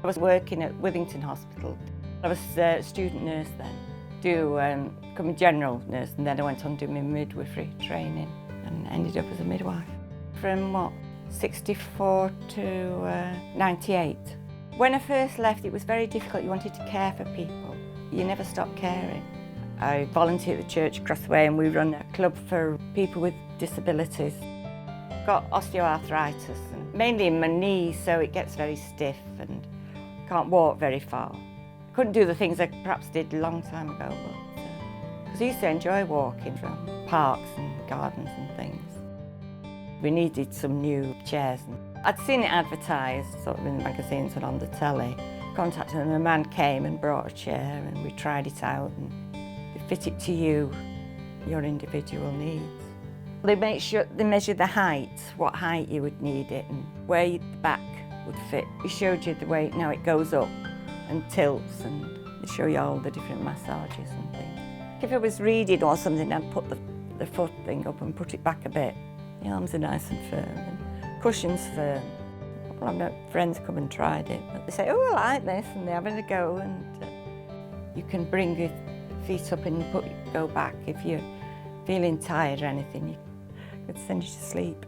I was working at Withington Hospital. I was a student nurse then, become a general nurse, and then I went on to do my midwifery training and ended up as a midwife. From 64 to 98. When I first left, it was very difficult. You wanted to care for people. You never stopped caring. I volunteer at the church across the way, and we run a club for people with disabilities. Got osteoarthritis, and mainly in my knees, so it gets very stiff and can't walk very far. Couldn't do the things I perhaps did a long time ago, because I used to enjoy walking from parks and gardens and things. We needed some new chairs. I'd seen it advertised, sort of in the magazines and on the telly. Contacted them, and a man came and brought a chair, and we tried it out, and they fit it to you, your individual needs. They measure the height, what height you would need it, and where the back would fit. They showed you the way now it goes up and tilts, and they show you all the different massages and things. If I was reading or something, I'd put the foot thing up and put it back a bit. The arms are nice and firm, and cushions firm. Well, I've had friends come and tried it, but they say, oh, I like this, and they're having a go, and you can bring your feet up and go back if you're feeling tired or anything. You could send you to sleep.